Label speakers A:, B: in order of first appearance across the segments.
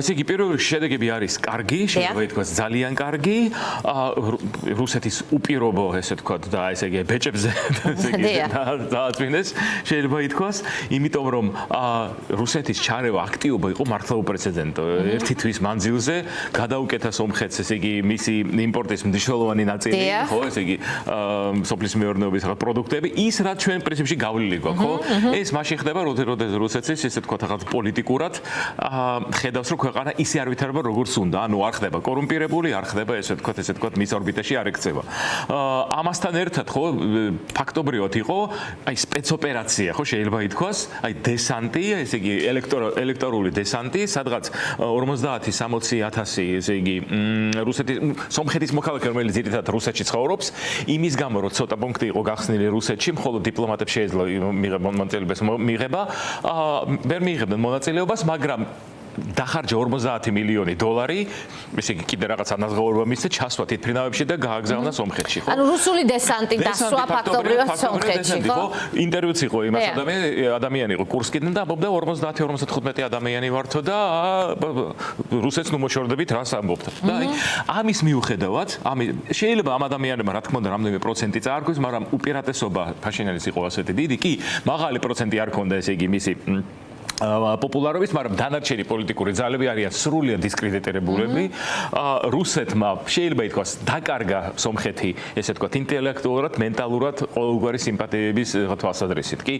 A: ესე იგი პირველი შედეგები არის კარგი, შეიძლება ითქვას ძალიან კარგი. რუსეთის უპირობო, ესე ვთქვათ, და ესე იგი ბეჭებზე ესე იგი დააწვინეს, შეიძლება ითქვას, იმიტომ რომ რუსეთის ჩარევა აქტიობა იყო მართლა უპრეცედენტო. ერთი თვის მანძილზე გადაუკეთა სომხეთს, ესე იგი მისი იმპორტის მნიშვნელოვანი ნაწილი, ხო, ესე იგი სოფლის მეურნეობის პროდუქტები, ის რაც ჩვენ პრინციპში გავლილი გვაქვს, ხო? ეს მაშინ ხდება, როდესაც რუსეთის ესე ვთქვათ, რაღაც პოლიტიკურად ხედავს, რომ ქვეყანა ისე არ ვითარდება, როგორც უნდა. ანუ არ ხდება კორუმპირებული, არ ხდება ესე ვთქვათ, მის ორბიტაში არ ექცევა. ამასთან ერთად, ხო, ფაქტობრივად იყო, აი სპეცოპერაცია, ხო, შეიძლება ითქვას, აი დესანტი, ესე იგი ელექტორული დესანტი, სადღაც 50-60,000, ესე იგი სომხეთის მოქალაქე, რომელიც ძირითადად რუსეთში ცხოვრობს, იმის გამო, რომ ცოტა პუნქტი იყო გახსნილი რუსეთში, მხოლოდ დიპლომატებს შეეძლო მონაწილეობას მიღება, ვერ მიიღებდნენ მონაწილეობას, მაგრამ დახარჯა 50 მილიონი დოლარი, ესე იგი კიდე რაღაც ანაზღაურება მისცა ჩასვა თვითფრინავებში და გააგზავნა სომხეთში, ხო?
B: ანუ რუსული დესანტი დასვა ფაქტობრივად სომხეთში, ხო?
A: ინტერვიუც იყო იმას ადამიანი იყო კურსკიდან და ამბობდა 50-55 ადამიანი ვართო და რუსეთს ნუ მოშორდებით რას ამბობთ. და ამის მიუხედავად, შეიძლება ამ ადამიანებმა რა თქმა უნდა რამდენიმე პროცენტი წაარქვეს, მაგრამ უპირატესობა ფაშინიანის იყო ასეთი დიდი, კი, მაღალი პროცენტი არ ქონდა, ესე იგი მისი პოპულარობის, მაგრამ დანარჩენი პოლიტიკური ძალები არიან სრულიად დისკრედიტირებულები. რუსეთმა შეიძლება ითქვას დაკარგა სომხეთი, ესე ვთქვათ, ინტელექტუალურად, მენტალურად ყოველგვარი სიმპათიების თვალსაზრისით. კი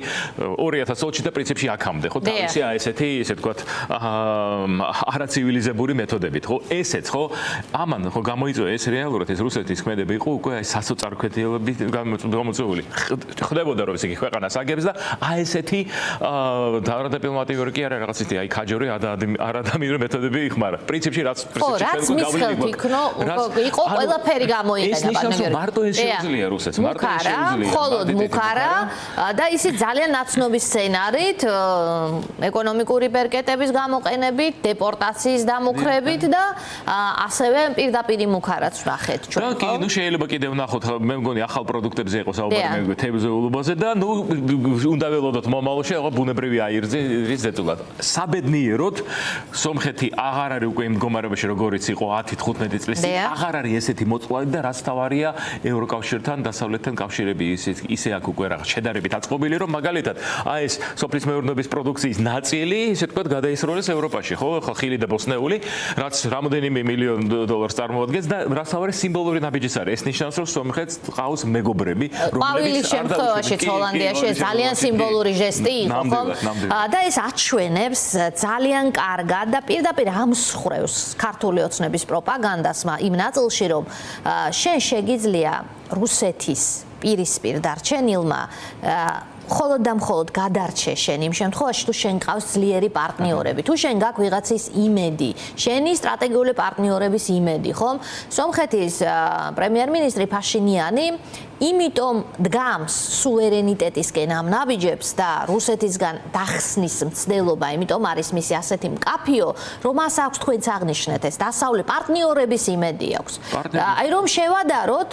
A: 2020 და პრინციპში აქამდე, ხო, თავისი ესეთი, ესე ვთქვათ, არაცივილიზებული მეთოდებით, ხო? ესეც, ხო? ამან ხო გამოიწვია ეს რეალურად ეს რუსეთის ქმედება იყო უკვე აი სასოწარკვეთილობით გამოწვეული. ხდებოდა რომ ესე იგი ქვეყანას აგებს და აი ესეთი კი არა რაღაცითი აი ქაჯორი არადამიერო მეთოდები იხმარა. პრინციპში რაც
B: მისხელთ იყო ყველაფერი გამოიყენა
A: პარტნიორები. მარტო ეს შეუძლია რუსეთს, მარტო ეს შეუძლია.
B: მხოლოდ მუქარა და ისიც ძალიან ნაცნობი სცენარით, ეკონომიკური პერკეტების გამოყენებით, დეპორტაციის დამუხრებით და ასევე პირდაპირ მუქარაც ვნახეთ ჩვენ.
A: კი, ნუ შეიძლება კიდევ ვნახოთ, მე მგონი ახალ პროდუქტებზე იყო საუბარი, მე მგონი თევზეულობაზე და ნუ უნდა ველოდოთ მომავალში რაღაც ბუნებრივი აირზე ზეწულად. საბედნიეროდ სომხეთი აღარ არის უკვე იმ მდგომარეობაში, როგორიც იყო 10-15 წლის წინ. აღარ არის ესეთი მოწყვლადი და რაც თავარია ევროკავშირთან, დასავლეთთან კავშირები ისე აქ უკვე რაღაც შედარებით აწყობილი, რომ მაგალითად აი ეს სოფლის მეურნეობის პროდუქციის ნაწილი, ისე ვთქვათ, გადაისროლეს ევროპაში, ხო? ხილი და ბოსნეული, რაც რამდენიმე მილიონ დოლარს წარმოადგენს და რაც თავარი სიმბოლური ნაბიჯიც არის. ეს ნიშნავს, რომ სომხეთს ყავს მეგობრები,
B: რომლებიც შემთხვევაში ჰოლანდიაში ძალიან სიმბოლური ჟესტი იყო, ხო? და ეს აჩვენებს ძალიან კარგად და პირდაპირ ამსხრევს ქართული ოცნების პროპაგანდასმა იმ ნაწილში, რომ შენ შეგიძლია რუსეთის პირისპირ დარჩენილმა მხოლოდ და მხოლოდ გადარჩე შენ იმ შემთხვევაში, თუ შენ ყავს ძლიერი პარტნიორები, თუ შენ გაქვს ვიღაცის იმედი, შენი სტრატეგიული პარტნიორების იმედი, ხომ? სომხეთის პრემიერ-მინისტრი ფაშინიანი იმიტომ დგამს სუვერენიტეტისკენ ამ ნაბიჯებს და რუსეთისგან დახსნის მცდელობა, იმიტომ არის მისი ასეთი მკაფიო, რომ მას აქვს თქვენც აღნიშნეთ ეს დასავლე პარტნიორების იმედი აქვს. აი რომ შევადაროთ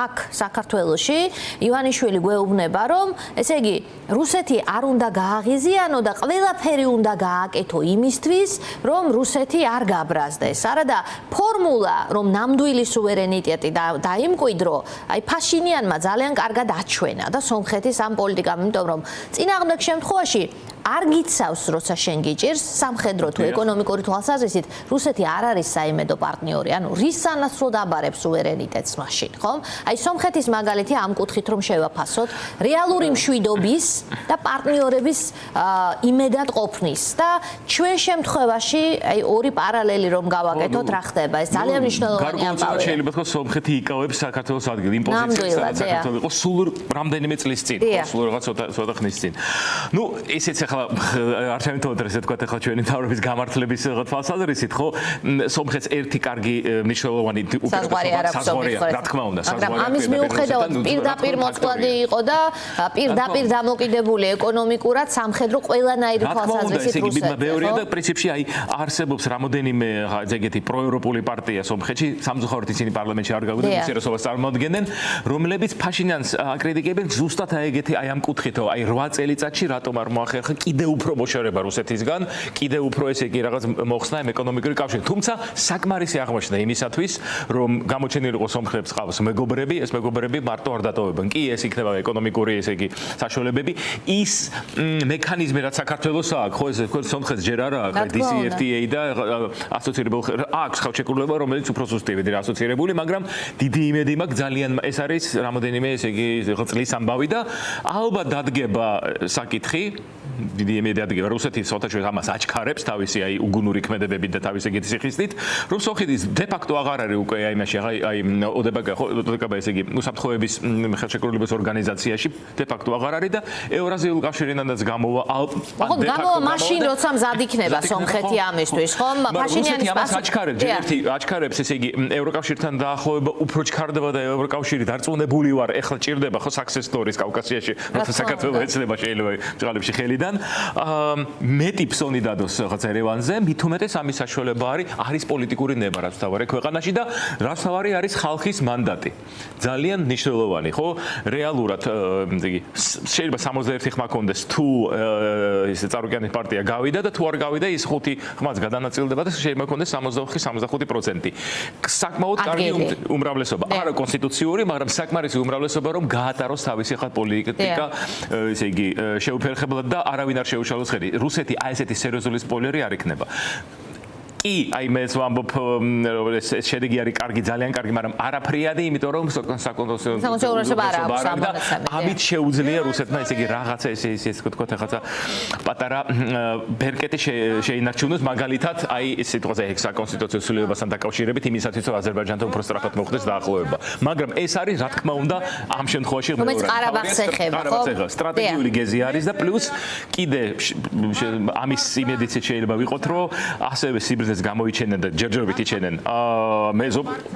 B: აქ საქართველოში, ივანიშვილი გვეუბნება, რომ ესე იგი რუსეთი არ უნდა გააღიზიანო და ყველაფერი უნდა გააკეთო იმისთვის, რომ რუსეთი არ გაბრაზდეს. არადა ფორმულა, რომ ნამდვილი სუვერენიტეტი დაიმკვიდრო, აი ფაშინიანმა ძალიან კარგად აჩვენა და სომხეთის ამ პოლიტიკამ, იმიტომ რომ წინააღმდეგ შემთხვევაში არ გიცავს, როცა შენ გიჭირს სამხედრო თუ ეკონომიკური თვალსაზრისით, რუსეთი არ არის საიმედო პარტნიორი, ანუ რის სანაცვლოდ აბარებს სუვერენიტეტს მაშინ, ხომ? აი სომხეთის მაგალითი ამ კუთხით რომ შევაფასოთ, რეალური მშვიდობის და პარტნიორების იმედად ყოფნის და ჩვენ შემთხვევაში აი ორი პარალელი რომ გავაკეთოთ, რა ხდება? ეს ძალიან მნიშვნელოვანი ამბავია.
A: შეიძლება თქვა სომხეთი იკავებს საქართველოს ადგილს, იმ პოზიციას, სადაც საქართველო იყო სულ რამდენიმე წლის წინ, სულ რაღაც ცოტა ხნის წინ. ნუ ესეც არ შემთხვევით ესე თქვა ახლა ჩვენი მთავრობის გამართლების თვალსაზრისით, ხო, სომხეთს ერთი კარგი მნიშვნელოვანი საზღვარი აქვს, რა თქმა უნდა,
B: მაგრამ ამის მიუხედავად პირდაპირ მოწყვლადი იყო და პირდაპირ დამოკიდებული ეკონომიკურად სამხედრო ყველანაირი თვალსაზრისით რუსეთს.
A: ბევრია და პრინციპში აი არსებობს რამოდენიმე ეგეთი პროევროპული პარტია სომხეთში, სამწუხაროდ ისინი პარლამენტში არ გავიდნენ, უმცირესობას წარმოადგენენ, რომლებიც ფაშინიანს აკრიტიკებენ ზუსტად აი ეგეთი აი ამ კუთხით, აი 8 წელიწადში რატომ არ მოახერხა კიდევ უფრო მოშორება რუსეთისგან, კიდევ უფრო ესე იგი რაღაც მოხსნა იმ ეკონომიკური კავშირი. თუმცა საკმარისი აღმოჩნდა იმისათვის, რომ გამოჩენილიყო სომხებს ყავს მეგობრები, ეს მეგობრები მარტო არ დატოვებენ. კი, ეს იქნება ეკონომიკური ესე იგი საშუალებები. ის მექანიზმი რაც საქართველოს აქვს, ხო ეს სომხეთს ჯერ არა აქვს DCFTA და ასოცირებულ აქვს ხელშეკრულება, რომელიც უფრო სუსტია ვიდრე ასოცირებული, მაგრამ დიდი იმედი მაქვს ძალიან ეს არის რამოდენიმე ესე იგი წლის ამბავი და ალბათ დადგება საკითხი დიდი იმედი დადგება რუსეთი საერთოდ ამას აჩქარებს თავისი აი უგუნური ქმედებებით და თავისი ეგეთი სიხისტით რომ სოხეთის დე ფაქტო აღარ არის უკვე აი მაშინ აი ოდება ესე იგი უსაფრთხოების ხელშეკრულების ორგანიზაციაში დე ფაქტო აღარ არის და ევრაზიული კავშირიდანაც გამოვა
B: გამოვა მაშინ როცა მზად იქნება სომხეთი ამისთვის ხომ
A: მაშინიანი ამას აჩქარებს ერთი აჩქარებს ესე იგი ევროკავშირთან დაახლოება უფრო ჩქარდება და ევროკავშირი დარწმუნებული ვარ ეხლა ჭირდება ხო success stories კავკასიაში როცა საქართველოს ეცნება შეიძლება ჭყალებში ხელიდან მეტი ფსონი დადოს რაღაც ერევანზე მით უმეტეს ამის საშუალება არის პოლიტიკური ნება რაც თავარი ქვეყანაში და რაც თავარი არის ხალხის მანდატი ძალიან მნიშვნელოვანი ხო რეალურად შეიძლება 61 ხმა კონდეს თუ ისე წარუკიანის პარტია გავიდა და თუ არ გავიდა ის 5 ხმაც გადანაწილდება და შეიძლება კონდეს 64-65% საკმაოდ კარგი უმრავლესობა არა კონსტიტუციური მაგრამ საკმარისი უმრავლესობა რომ გაატაროს თავისი ხალხ პოლიტიკა ესე იგი შეუფერხებლად და არავინ არ შეუშალოს ხედი. რუსეთი აი ესეთი სერიოზული სპოილერი არ იქნება. კი, აი მეც ვამბობ ეს შედეგი არის კარგი, ძალიან კარგი, მაგრამ არაფრიადი, იმიტომ რომ საკონსტიტუციო
B: არ აქვს
A: ამით შეუძლია რუსეთმა ესე იგი რაღაცა ესე თქვა რაღაცა პატარა ბერკეტი შეინარჩუნოს მაგალითად აი ეს სიტყვაზე საკონსტიტუციო ცვლილებასთან დაკავშირებით იმისათვის რომ აზერბაიჯანთან უფრო სწრაფად მოხდეს დაახლოება. მაგრამ ეს არის რა თქმა უნდა ამ შემთხვევაში
B: ყარაბაღს ეხება, ხო?
A: სტრატეგიული გეზი არის და პლუს კიდე ამის იმედიც შეიძლება ვიყოთ რომ ასევე სიბრძნე გამოიჩენენ და ჯერჯერობით იჩენენ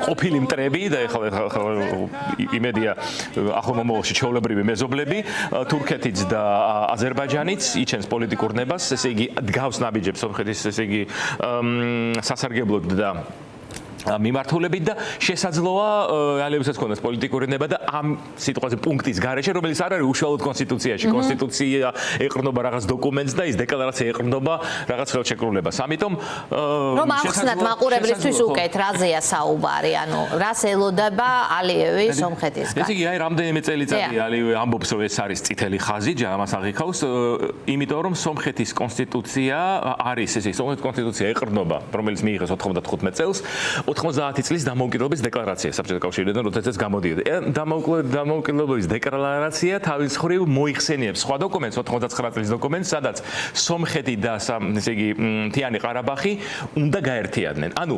A: ყოფილი მტრები და ეხლა იმედია ახლა მომავალში ჩვეულებრივი მეზობლები თურქეთიც და აზერბაიჯანიც იჩენს პოლიტიკურ ნებას ესე იგი დგავს ნაბიჯებს სომხეთის ესე იგი სასარგებლოდ და მიმართულებით და შესაძლოა ალებსაც ქონდეს პოლიტიკური ნება და ამ სიტყვაზე პუნქტის გარეშე რომელიც არ არის უშუალოდ კონსტიტუციაში კონსტიტუცია ეყრდნობა რაღაც დოკუმენტს და ის დეკლარაცია ეყრდნობა რაღაც ხელშეკრულებას ამიტომ
B: რომ ახსნათ მაყურებლისთვის უკეთ რაზეა საუბარი ანუ რას ელოდება ალიევი სომხეთისგან
A: ესე იგი აი რამდენიმე წელიწადი ალიევი ამბობს რომ ეს არის წითელი ხაზი ამას აღიქავს იმიტომ რომ სომხეთის კონსტიტუცია არის ესე სომხეთის კონსტიტუცია ეყრდნობა რომელიც მიიღეს 95 წელს 90 წლის დამოუკიდებლობის დეკლარაცია საბჭოთა კავშირიდან როდესაც გამოდიოდა. დამოუკიდებლობის დეკლარაცია თავის მხრივ მოიხსენიებს სხვა დოკუმენტს 99 წლის დოკუმენტს, სადაც სომხეთი და ესე იგი მთიანი ყარაბაღი უნდა გაერთიანდნენ. ანუ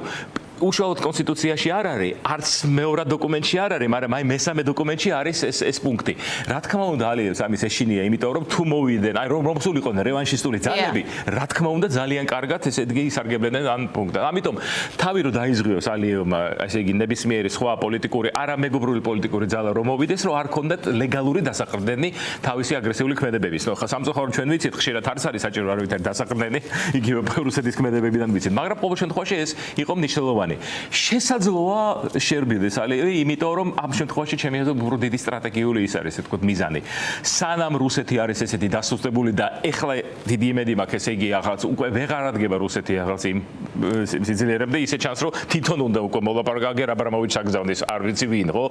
A: უშუალოდ კონსტიტუციაში არ არის, არც მეორე დოკუმენტში არ არის, მაგრამ აი მესამე დოკუმენტში არის ეს პუნქტი. რა თქმა უნდა, ალიევს ამის ეშინია, იმიტომ რომ თუ მოვიდნენ, აი რომ სულიყო რევანშისტული ძალები, რა თქმა უნდა, ძალიან კარგად ესეთი ისარგებლებდნენ ამ პუნქტად. ამიტომ თავი რომ დაიზღიოს ალიევმა, ესე იგი ნებისმიერი სხვა პოლიტიკური, არამეგობრული პოლიტიკური ძალა რომ მოვიდეს, რომ არ ქონდათ ლეგალური დასაყრდენი თავისი აგრესიული ქმედებების. ნუ ხა სამწუხაროდ ჩვენ ვიცით, ხშირად არის საჭირო არ ვითარ დასაყრდენი, იგივე რუსეთის ქმედებებიდან ვიცით, მაგრამ ყოველ შემთხვევაში ეს იყო მნიშვნელოვანი. შესაძლოა შერბილდეს ალიევი, იმიტომ რომ ამ შემთხვევაში ჩემი აზრით უფრო დიდი სტრატეგიული ის არის, ესე ვთქვათ, მიზანი. სანამ რუსეთი არის ესეთი დასუსტებული და ეხლა დიდი იმედი მაქვს, ესე იგი ახალ უკვე ვეღარ ადგება რუსეთი ახალ სიძლიერემდე, ისე ჩანს, რომ თვითონ უნდა უკვე მოლაპარაკე აბრამოვიჩს აგზავნის, არ ვიცი ვინ, ხო?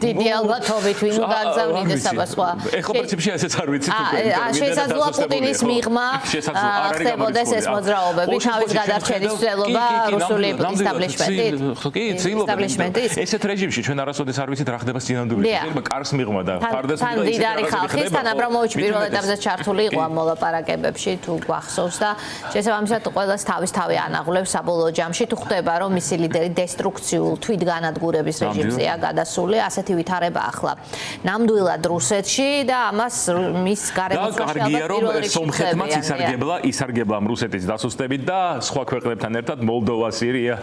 B: დიდი ალბათობით ვინ უნდა აგზავნიდეს აბა სხვა.
A: ეხლა პრინციპში ესეც არ ვიცი თუ
B: შესაძლოა პუტინის მიღმა ხდებოდეს ეს მოძრაობები, თავის გადარჩენის ცდილობა რუსული establishment-ის
A: ესეთ რეჟიმში ჩვენ არასოდეს არ ვიცით რა ხდება სინამდვილეში შეიძლება კარს მიღმა და ფარდას
B: მიღმა დიდარი ხალხისთან აბრამოვიჩი პირველ ეტაპზე ჩართული იყო ამ მოლაპარაკებებში თუ გვახსოვს და შესაბამისად ყველას თავი ანაღვლებს საბოლოო ჯამში თუ ხდება რომ მისი ლიდერი დესტრუქციულ თვითგანადგურების რეჟიმზეა გადასული ასეთი ვითარება ახლა ნამდვილად რუსეთში და ამას მის გარემოწვევაში
A: კარგია რომ სომხეთმაც ისარგებლა ამ რუსეთის დასუსტებით და სხვა ქვეყნებთან ერთად მოლდოვა, სირია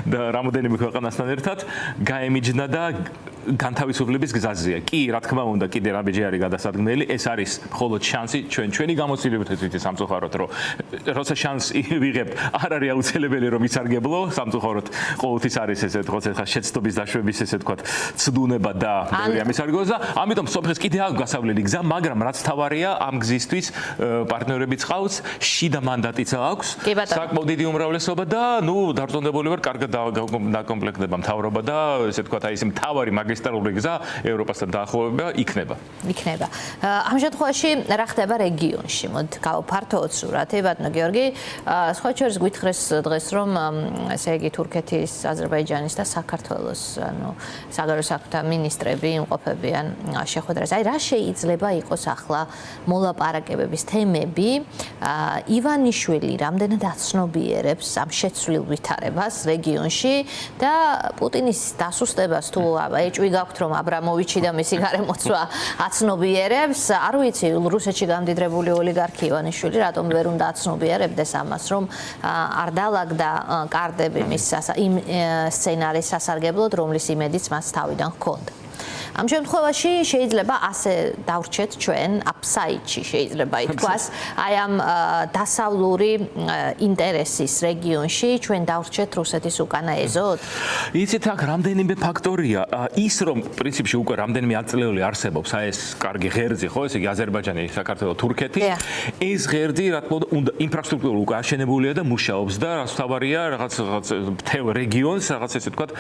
A: და რამოდენიმე ქვეყანასთან ერთად გაემიჯნა და განთავისუფლების გზაზეა. კი, რა თქმა უნდა, კიდე რამეჯერ არის გადასადგმელი, ეს არის მხოლოდ შანსი ჩვენი გამოცდილებითაც სამწუხაროდ, რომ როცა შანსი ვიღებთ, არ არის აუცილებელი რომ ისარგებლო, სამწუხაროდ ყოველთვის არის ესე თქო, ხა შეცდომის დაშვების ესე თქო, ცდუნება და ბევრი ამის არგოს და ამიტომ სოფლის კიდე აქვს გასავლელი გზა, მაგრამ რაც თავარია ამ გზისთვის პარტნიორებიც ყავს, შიდა მანდატიც აქვს, საკმაოდ დიდი უმრავლესობა და ნუ დარწმუნებული ვარ, კარგად დაკომპლექტდება მთავრობა და ესე თქო, აი ეს მთავარი მაგისტრალური გზა ევროპასთან დაახლოვება იქნება.
B: ამ შემთხვევაში რა ხდება რეგიონში? მოდით გავფართოვოთ სურათი, ბატონო გიორგი. სხვა შორის გითხრეს დღეს რომ ესე იგი თურქეთის, აზერბაიჯანის და საქართველოს ანუ საგარეო საქმეთა მინისტრები იმყოფებიან შეხვედრაზე. აი რა შეიძლება იყოს ახლა მოლაპარაკებების თემები? ივანიშვილი რამდენად აცნობიერებს ამ შეცვლილ ვითარებას რეგიონში და პუტინის დასუსტებას თუ ეჭვი გაქვთ რომ აბრამოვიჩი და მისი გარემოცვა აცნობიერებს, არ ვიცი, რუსეთში გამდიდრებული ოლიგარქი ივანიშვილი რატომ ვერ უნდა აცნობიერებდეს ამას, რომ არ დაალაგდა კარტები მის იმ სცენარის სასარგებლოდ, რომლის იმედიც მას თავიდან ჰქონდა. ამ შემთხვევაში შეიძლება ასე დავრჩეთ ჩვენ აფსაიდში შეიძლება ითქვას, აი ამ დასავლური ინტერესის რეგიონში ჩვენ დავრჩეთ რუსეთის უკანა ეზოდ?
A: იცით, აქ რამდენიმე ფაქტორია. ის რომ პრინციპში უკვე რამდენიმე ათწლეული არსებობს, აი ეს კარგი ღერძი, ხო, ესე იგი აზერბაიჯანი, საქართველო, თურქეთი, ეს ღერძი რა თქმა უნდა ინფრასტრუქტურულად უკვე აშენებულია და მუშაობს და რაც თავარია, რაღაც მთელ რეგიონს, რაღაც ესე ვთქვათ,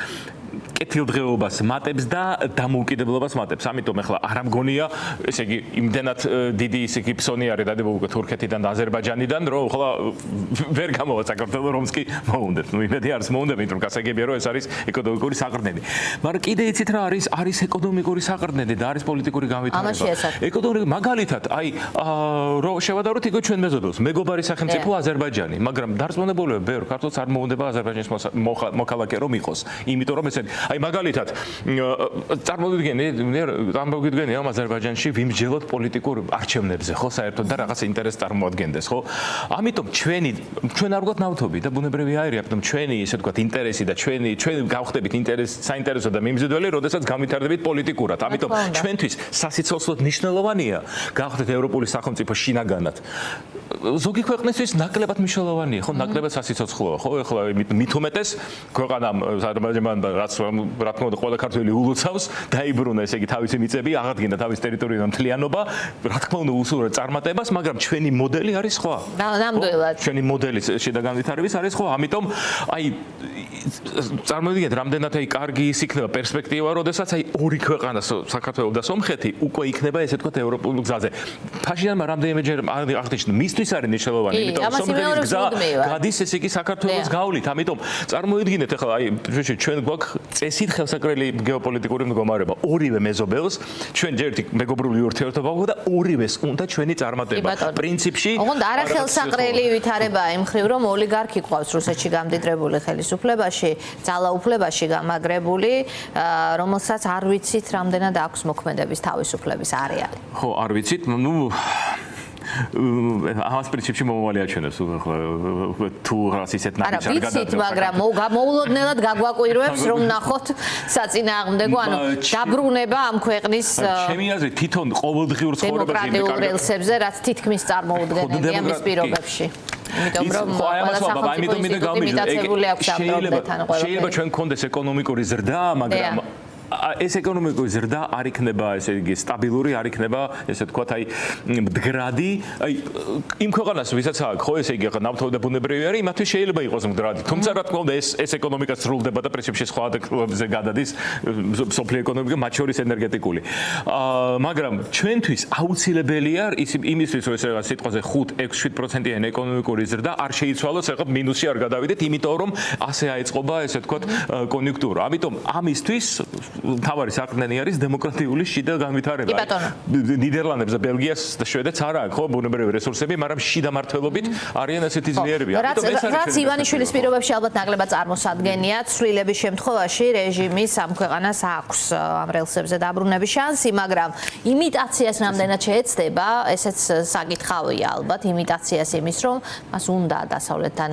A: კეთილდღეობას მატებს და დამოუკიდებლობას მატებს. ამიტომ ახლა არ ამგონია, ესე იგი, იმდენად დიდი ისე კი ფსონი არის დადებულ უკვე თურქეთიდან და აზერბაიჯანიდან, რომ ახლა ვერ გამოვა საქართველოს რომს კი მოუნდეთ. ნუ იმედი არის მოუნდეთ, იმიტომ გასაგებია, რომ ეს არის ეკონომიკური საყრდენი. მაგრამ კიდე იცით რა არის ეკონომიკური საყრდენი და არის პოლიტიკური განვითარება. ეკონომიკური მაგალითად, აი, რომ შევადაროთ იქ ჩვენ მეზობელს, მეგობარი სახელმწიფო აზერბაიჯანი, მაგრამ დარწმუნებულია ბევრ ქართველს არ მოუნდება აზერბაიჯანის მოქალაქე რომ იყოს. იმიტომ რომ ესეთი აი მაგალითად წარმოგიდგენია ამ აზერბაიჯანში ვიმსჯელოთ პოლიტიკურ არჩევნებზე ხო საერთოდ და რაღაც ინტერესს წარმოადგენდეს ხო ამიტომ ჩვენ არ გვაქვს ნავთობი და ბუნებრივი აირი ამიტომ ჩვენი ესე ვთქვათ ინტერესი და ჩვენ გავხდებით საინტერესო და მიმზიდველი როდესაც გამვითარდებით პოლიტიკურად ამიტომ ჩვენთვის სასიცოცხლოდ მნიშვნელოვანია გავხდეთ ევროპული სახელმწიფო შინაგანად ზოგი ქვეყნისთვის ნაკლებად მნიშვნელოვანია ხო ნაკლებად სასიცოცხლოა ხო ეხლა მით უმეტეს ქვეყანამ აზერბაიჯანმა რაც რა თქმა უნდა ყველა ქართველი ულოცავს დაიბრუნა ესე იგი თავისი მიწები აღადგინა თავის ტერიტორიიდან მთლიანობა რა თქმა უნდა უსურვებთ წარმატებას მაგრამ ჩვენი მოდელი არის სხვა
B: ნამდვილად
A: ჩვენი მოდელი შიდა განვითარების არის სხვა ამიტომ აი წარმოვიდგინეთ რამდენად აი კარგი ის იქნება პერსპექტივა როდესაც აი ორი ქვეყანა საქართველო და სომხეთი უკვე იქნება ესე ვთქვათ ევროპულ გზაზე ფაშიანმა რამდენიმეჯერ აღნიშნა მისთვის არის მნიშვნელოვანი იმიტომ სომხეთის გზა გადის ესე იგი საქართველოს გავლით ამიტომ წარმოვიდგინეთ ახლა აი ჩვენ გვაქვს წესით ხელსაყრელი გეოპოლიტიკური მდგომარეობა ორივე მეზობელს ჩვენ ჯერ ერთი მეგობრული ურთიერთობა გვაქვს და ორივეს უნდა ჩვენი წარმატება პრინციპში
B: ოღონდ არა ხელსაყრელი ვითარებაა იმ მხრივ რომ ოლიგარქი ყავს რუსეთში გამდიდრებული ხელისუფლებაში ძალაუფლებაში გამაგრებული რომელსაც არ ვიცით რამდენად აქვს მოქმედების თავისუფლების არეალი
A: ხო არ ვიცით ნუ ამას პრინციპში მომავალი აჩვენებს თუ რას ისეთ ნაბიჯს არ გადადის.
B: არა, ვიცით, მაგრამ მოულოდნელად გაგვაკვირვებს რომ ნახოთ საწინააღმდეგო, ანუ დაბრუნება ამ ქვეყნის
A: ჩემი აზრით თვითონ ყოველდღიურ ცხოვრებაში
B: დემოკრატიულ რელსებზე, რაც თითქმის წარმოუდგენელია მის პირობებში. იმიტომ რომ
A: შეიძლება ჩვენ გქონდეს ეკონომიკური ზრდა, მაგრამ ეს ეკონომიკური ზრდა არ იქნება ესე იგი სტაბილური არ იქნება ესე ვთქვათ აი მდგრადი აი იმ ქვეყანას ვისაც აქვს ხო ესე იგი ახლა ნავთობი და ბუნებრივი არის იმათთვის შეიძლება იყოს მდგრადი თუმცა რა თქმა უნდა ეს ეკონომიკა სრულდება და პრინციპში სხვა ადგილებზე გადადის სოფლიო ეკონომიკა მათ შორის ენერგეტიკული მაგრამ ჩვენთვის აუცილებელია იმისთვის რომ ესე რაღაც სიტყვაზე 5-6-7%-იანი ეკონომიკური ზრდა არ შეიცვალოს ახლა მინუსში არ გადავიდეთ იმიტომ რომ ასე აეწყობა ესე ვთქვათ კონიუნქტურა ამიტომ ამისთვის თავარი საყრდენი არის დემოკრატიული შიდა განვითარება. ნიდერლანდებს და ბელგიას და შვედეთს არ აქვს ხო ბუნებრივი რესურსები, მაგრამ შიდა მართლობებით არიან ასეთი ძლიერები.
B: რაც ივანიშვილის პირობებში ალბათ ნაკლებად წარმოსადგენია, ცვლილების შემთხვევაში რეჟიმის ამ ქვეყანას აქვს ამ რელსებზე დაბრუნების შანსი, მაგრამ იმიტაციას რამდენად შეეცდება, ესეც საკითხავია ალბათ, იმიტაციას იმის რომ მას უნდა დასავლეთთან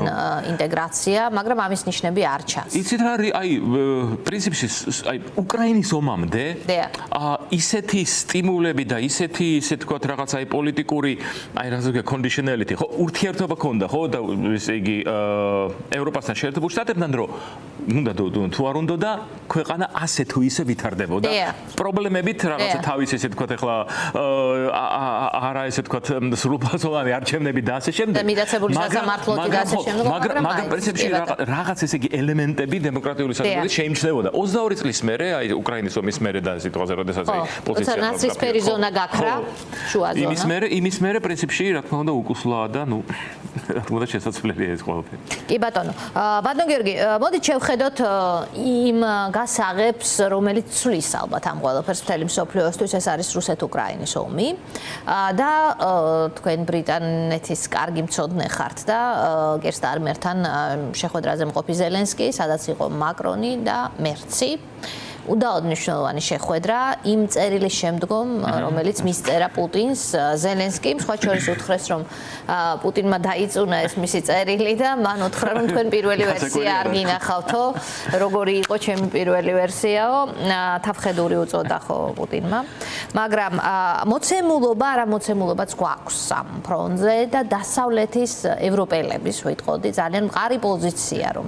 B: ინტეგრაცია, მაგრამ ამის ნიშნები არ ჩანს.
A: იცით რა არის, აი პრინციპში აი უკრაინის ომამდე ისეთი სტიმულები და ისეთი ისე თქვათ რაღაც აი პოლიტიკური აი რა ზოგადად კონდიშნალიტი ხო ურთიერთობა ქონდა ხო და ესე იგი ევროპასთან შეერთებულ შტატებთან რომ უნდა თუ არ უნდა და ქვეყანა ასე თუ ისე ვითარდებოდა პრობლემებით რაღაცა თავის ესე თქვათ ახლა არა ესე თქვათ სრულფასოვანი არჩევნები და ასე შემდეგ
B: და მიტაცებული სასამართლოთი და ასე შემდეგ
A: მაგრამ პრინციპში რაღაც ესე იგი ელემენტები დემოკრატიული საზოგადოების შეიმჩნევოდა 22 წლის მერე აი უკრაინის ომის მერე და სიტყვაზე როდესაც აი პოზიცია
B: ნაცრისფერი ზონა გაქრა შუა ზონა
A: იმის მერე პრინციპში რა თქმა უნდა უკუსლაა და ნუ რა თქმა უნდა შესაძლებელია ეს ყველაფერი
B: კი ბატონო ბატონ გიორგი მოდით შევხედოთ იმ გასაღებს რომელიც ცვლის ალბათ ამ ყველაფერს მთელი მსოფლიოსთვის ეს არის რუსეთ-უკრაინის ომი და თქვენ ბრიტანეთის კარგი მცოდნე ხართ და გერსტარმერთან შეხვედრაზე მყოფი ზელენსკი სადაც იყო მაკრონი და მერცი უდაოდ მნიშვნელოვანი შეხვედრა იმ წერილის შემდგომ, რომელიც მისწერა პუტინს, ზელენსკიმ, სხვა შორის უთხრეს, რომ პუტინმა დაიწუნა ეს მისი წერილი და მან უთხრა, რომ თქვენ პირველი ვერსია არ გინახავთო, როგორი იყო ჩემი პირველი ვერსიაო, თავხედური უწოდა ხო პუტინმა. მაგრამ მოცემულობა, არა მოცემულობაც გვაქვს ამ ფრონტზე და დასავლეთის ევროპელების ვიტყოდი ძალიან მყარი პოზიცია, რომ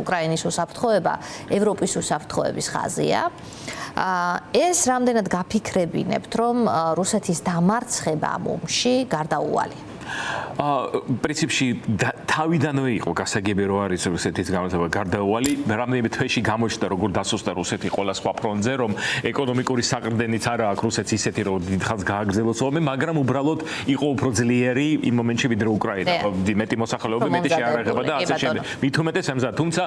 B: უკრაინის უსაფრთხოება ევროპის უსაფრთხოების ხაზია. ეს რამდენად გაფიქრებინებთ, რომ რუსეთის დამარცხება ამ ომში გარდაუვალია?
A: პრინციპში თავიდანვე იყო გასაგები რომ არის რუსეთის გამარჯვება გარდაუვალი, რამდენიმე თვეში გამოჩნდა როგორ დასუსტა რუსეთი ყველა სხვა ფრონტზე, რომ ეკონომიკური საყრდენიც არა აქვს რუსეთს ისეთი რომ დიდხანს გააგრძელოს ომი, მაგრამ უბრალოდ იყო უფრო ძლიერი იმ მომენტში ვიდრე უკრაინა, მეტი მოსახლეობა, მეტი შეარაღება და ასე შემდეგ. მით უმეტეს ემზადა, თუმცა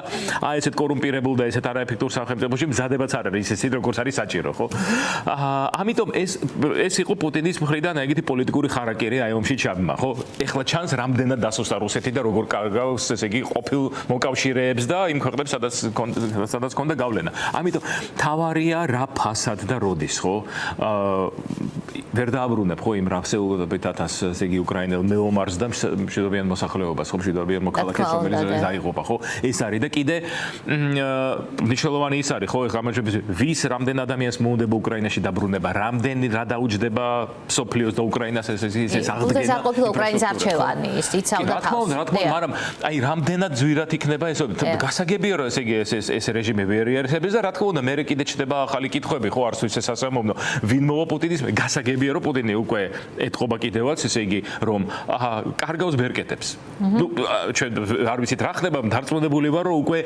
A: აი ესეთ კორუმპირებულ და ესეთ არაეფექტურ სახელმწიფოში მზადებაც არ არის ისეთი როგორც არის საჭირო, ხო? ამიტომ ეს იყო პუტინის მხრიდან ეგეთი პოლიტიკური ხარაკერი აი ომში ჩაბმა, ხო? ეხლა ჩანს რამდენად დასუსტა რუსეთი და როგორ კარგავს ესე იგი ყოფილ მოკავშირეებს და იმ ქვეყნებს სადაც ქონდა გავლენა. ამიტომ თავარია რა ფასად და როდის ხო? ვერ დააბრუნებ ხო იმ რასეულობით 1000 ესე იგი უკრაინელ მეომარს და მშვიდობიან მოსახლეობას ხო მშვიდობიან მოქალაქეს რომელიც დაიღუპა ხო? ეს არის და კიდე მნიშვნელოვანი ის არის ხო ეხლა ვის რამდენ ადამიანს მოუნდება უკრაინაში დაბრუნება, რამდენი რა დაუჯდება სოფლიოს და უკრაინას ეს აღდგენა უკრაინის
B: არჩევანი ის იცავდა თავს.
A: რა თქმა უნდა, მაგრამ აი რამდენად ძვირად იქნება ეს გასაგებია რომ ესე იგი ეს რეჟიმი ვერ იარსებდეს და რა თქმა უნდა მე კიდე ჩდება ახალი კითხვები ხო არც ის სასამოვნო ვინ მოვა პუტინის გასაგებია რომ პუტინი უკვე ეთყობა კიდევაც ესე იგი რომ კარგავს ბერკეტებს. ნუ ჩვენ არ ვიცით რა ხდება, დარწმუნებული ვარ რომ უკვე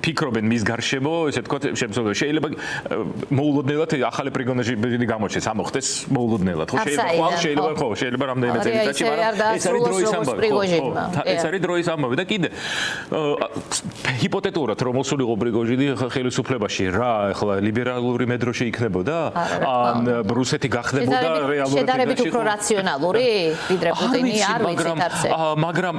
A: ფიქრობენ მის გარშემო ესე თქვა შემსწავლელი შეიძლება მოულოდნელად ახალი პრიგონაჟი გამოჩნდეს ამოხდეს მოულოდნელად ხო შეიძლება რამდენიმე წელიწადში ეს არის დროის ამბავი. ეს არის დროის ამბავი და კიდე ჰიპოთეტურად რომ მოსულიყო პრიგოჟინი ხელისუფლებაში რა ახლა ლიბერალური მედროში იქნებოდა? რუსეთი გახდებოდა რეალურად
B: შედარებით უფრო რაციონალური ვიდრე პუტინი არ ვიცით არც.
A: მაგრამ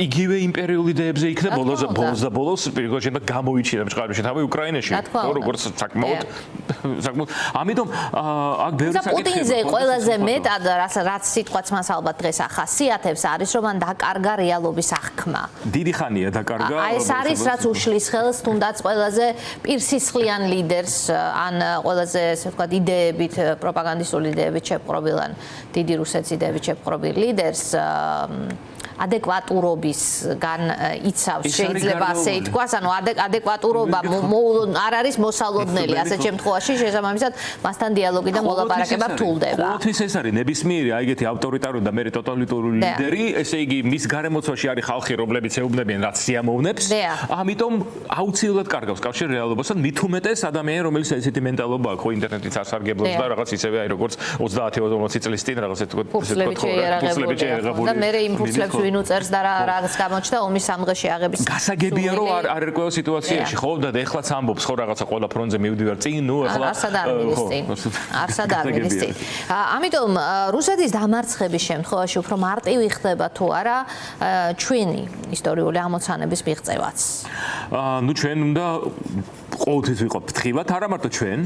A: იგივე იმპერიული იდეებზე იქნება ბოლოს და ბოლოს პრიგოჟინმა გამოიჩინა მჭყარებში თავი უკრაინაში როგორც საკმაოდ ამიტომ აქ ბევრი საკითხია.
B: პუტინზე ყველაზე მეტად რაც სიტყვაც მას ალბათ დღეს ახასიათებს არის რომ მან დაკარგა რეალობის აღქმა.
A: დიდი ხანია დაკარგა.
B: ეს არის რაც უშლის ხელს თუნდაც ყველაზე პირსისხლიან ლიდერს ან ყველაზე ესე ვთქვათ იდეებით პროპაგანდისტული იდეებით შეპყრობილან დიდი რუსეთის იდეებით შეპყრობილ ლიდერს ადეკვატურობისგან იცავს შეიძლება ასე ითქვას, ანუ ადეკვატურობა არ არის მოსალოდნელი, ასეთ შემთხვევაში შესაბამისად მასთან დიალოგი და მოლაპარაკება რთულდება.
A: ყოველთვის ეს არის ნებისმიერი აიგეთი ავტორიტარული და მერე ტოტალიტარული ლიდერი, ესე იგი მის გარემოცვაში არის ხალხი, რომლებიც ეუბნებიან რაც სიამოვნებს, ამიტომ აუცილებლად კარგავს კავშირ რეალობასთან, მით უმეტეს ადამიანი, რომელიც ესეთი მენტალობა აქვს, ხო ინტერნეტით ასარგებლობს და რაღაც ისევე აი როგორც 30-40 წლის წინ რაღაც ეთქო
B: და მე იმ ფურცლებს ვინ უწერს და რაღაც გამოჩნდა ომის სამღეში აღების
A: გასაგებია რომ არ ერკვევა სიტუაციაში ხო და ეხლაც ამბობს ხო რაღაცა ყველა ფრონტზე მივდივარ წინ ნუ ეხლა
B: არსად არ მიდის წინ ამიტომ რუსეთის დამარცხების შემთხვევაში უფრო მარტივი ხდება თუ არა ჩვენი ისტორიული ამოცანების მიღწევაც
A: ნუ ჩვენ უნდა ყოველთვის ვიყავ ფრთხილად, არა მარტო ჩვენ.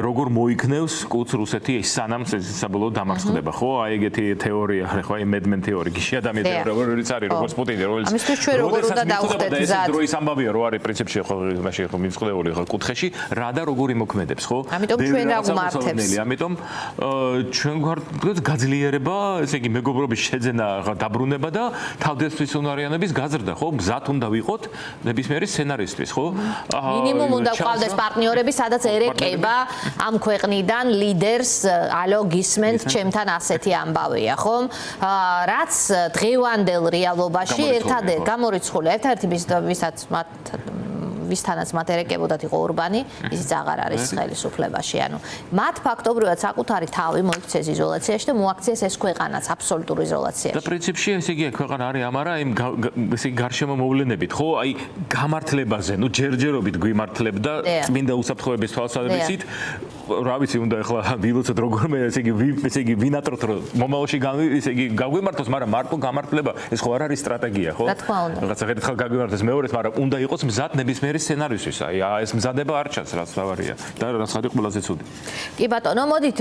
A: როგორ მოიქნევს კუც რუსეთი ეს სანამ საბოლოოდ დამარცხდება, ხო? აი ეგეთი თეორია, ხო, აი მედმენ თეორია, გიში ადამიანი თეორია, როგორიც არის, როგორც პუტინი, როგორც
B: ამისთვის ჩვენ როგორ უნდა დავხვდეთ გზად.
A: ეს დროის ამბავია, რო არის პრინციპში ხო მაშინ ხო მიწყვდეული ხო კუთხეში, რა და როგორი მოქმედებს, ხო?
B: ამიტომ ჩვენ რა გვმართებს.
A: ამიტომ ჩვენ გვართ გაძლიერება, ესე იგი მეგობრობის შეძენა, დაბრუნება და თავდაცვის უნარიანობის გაზრდა, ხო? გზად უნდა ვიყოთ ნებისმიერი სცენარისტვის, ხო?
B: მინიმუმ უნდა გყავდეს პარტნიორები, სადაც ერეკება ამ ქვეყნიდან ლიდერს, ალო გისმენთ, ჩემთან ასეთი ამბავია, ხო? რაც დღევანდელ რეალობაში ერთადერთი გამორიცხულია, ერთადერთი ვისთანაც მათ ერეკებოდათ იყო ურბანი, ისიც აღარ არის ხელისუფლებაში. ანუ მათ ფაქტობრივად საკუთარი თავი მოიქცეს იზოლაციაში და მოაქციეს ეს ქვეყანაც აბსოლუტურ იზოლაციაში.
A: და პრინციპში ესე იგი ქვეყანა არის ამარა იმ ესე იგი გარშემო მოვლენებით, ხო? აი გამართლებაზე, ნუ ჯერჯერობით გვიმართლებდა წმინდა უსაფრთხოების თვალსაზრისით. რა ვიცი, უნდა ახლა ვილოცოთ როგორმე ესე იგი ვინატროთ რომ მომავალში ესე იგი გაგვიმართოს, მაგრამ მარტო გამართლება ეს ხო არ არის სტრატეგია, ხო?
B: რა თქმა უნდა.
A: რაღაცა ერთხელ გაგვიმართოს მეორეს, მაგრამ უნდა იყოს მზად ნებისმიერი სცენარისთვის. აი ეს მზადება არ ჩანს, რაც თავარია და რაც არის ყველაზე ცუდი.
B: კი ბატონო, მოდით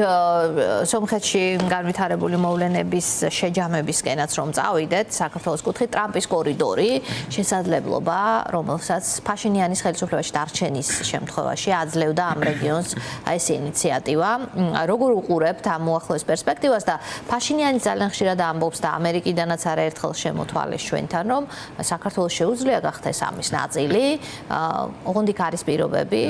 B: სომხეთში განვითარებული მოვლენების შეჯამებისკენაც რომ წავიდეთ, საქართველოს კუთხით ტრამპის კორიდორი, შესაძლებლობა, რომელსაც ფაშინიანის ხელისუფლებაში დარჩენის შემთხვევაში აძლევდა ამ რეგიონს ეს ინიციატივა. როგორ უყურებთ ამ მოახლოეს პერსპექტივას და ფაშინიანი ძალიან ხშირად ამბობს და ამერიკიდანაც არაერთხელ შემოთვალეს ჩვენთან, რომ საქართველოს შეუძლია გახდეს ამის ნაწილი. ოღონდ იქ არის პირობები,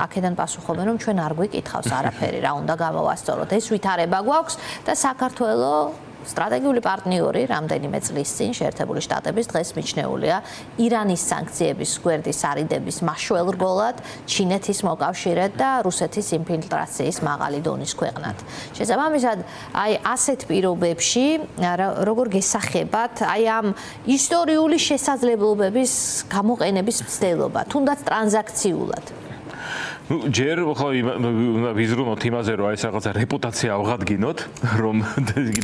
B: აქედან პასუხობენ, რომ ჩვენ არ გვიკითხავს არაფერი, რა უნდა გამოვასწოროთ. ეს ვითარება გვაქვს და საქართველოს სტრატეგიული პარტნიორი რამდენიმე წლის წინ შეერთებული შტატების დღეს მიჩნეულია ირანის სანქციების გვერდის არიდების მაშველრგოლად, ჩინეთის მოკავშირედ და რუსეთის ინფილტრაციის მაღალი დონის ქვეყნად. შესაბამისად, აი ასეთ პირობებში როგორ გესახებათ აი ამ ისტორიული შესაძლებლობების გამოყენების მცდელობა, თუნდაც ტრანზაქციულად.
A: ჯერ ხო ვიზრუნოთ იმაზე, რომ ეს რაღაცა რეპუტაცია ავღადგინოთ, რომ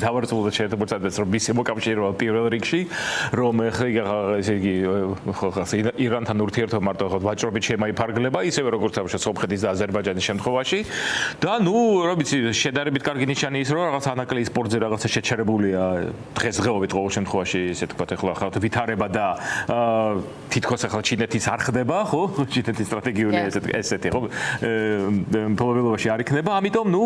A: დავარწმუნოთ შეერთებულ შტატებს, რომ მისი მოკავშირეობა პირველ რიგში, რომ ესე იგი ირანთან ურთიერთობა მარტო ვაჭრობით შემაიფარგლება, ისევე როგორც თავშე სომხეთის და აზერბაიჯანის შემთხვევაში. და ნუ, რა ვიცი, შედარებით კარგი ნიშანი ის, რომ რაღაც ანაკლიის სპორტზე რაღაცა შეჩერებულია დღესდღეობით ყოველ შემთხვევაში, ესე თქვა, ახლა ვითარება და თითქოს ახლა ჩინეთის არ ხდება, ხო? ჩინეთის სტრატეგიული ესეთი, ხო? პრობლემაში არ იქნება, ამიტომ ნუ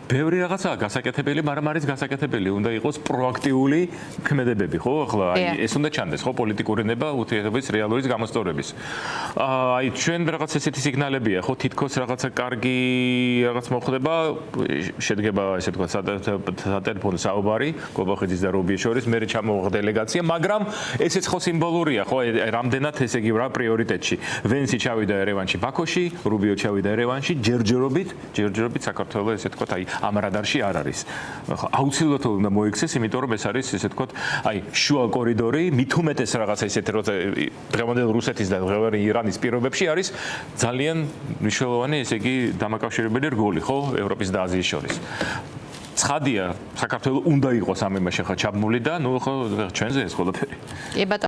A: ბევრი რაღაცაა გასაკეთებელი, მაგრამ არის გასაკეთებელი, უნდა იყოს პროაქტიული ქმედებები, ხო? ახლა აი ეს უნდა ჩანდეს, ხო, პოლიტიკური ნება ურთიერთობის რეალურის გამოსწორების. აი ჩვენ რაღაც ესეთი სიგნალებია, ხო, თითქოს რაღაცა კარგი რაღაც მოხდება, შედგება ესე თქვა სატელეფონო საუბარი გობახიძის და რუბიეს შორის, მე ჩამოვაღ დელეგაცია, მაგრამ ესეც ხო სიმბოლურია, ხო, რამდენად ესე იგი რა პრიორიტეტში. ვენსი ჩავიდა ერევანში ბაქოში, რუბიო ჩავიდა ერევანში, ჯერჯერობით საქართველოს ესე თქვა აი ამ რადარში არ არის. აუცილებლად უნდა მოიქცეს, იმიტომ რომ ეს არის ესე თქვა, აი შუა კორიდორი, მით უმეტეს რაღაცა ისეთი როცა დღევანდელ რუსეთის და დღევანდელ ირანის პირობებში არის ძალიან მნიშვნელოვანი, ესე იგი დამაკავშირებელი რგოლი, ხო, ევროპის და აზიის შორის. ცხადია, საქართველოს უნდა იყოს ამ იმაში ხა ჩაბმული და ნუ ხო ჩვენზე ეს ყველაფერი.
B: კი ბატონო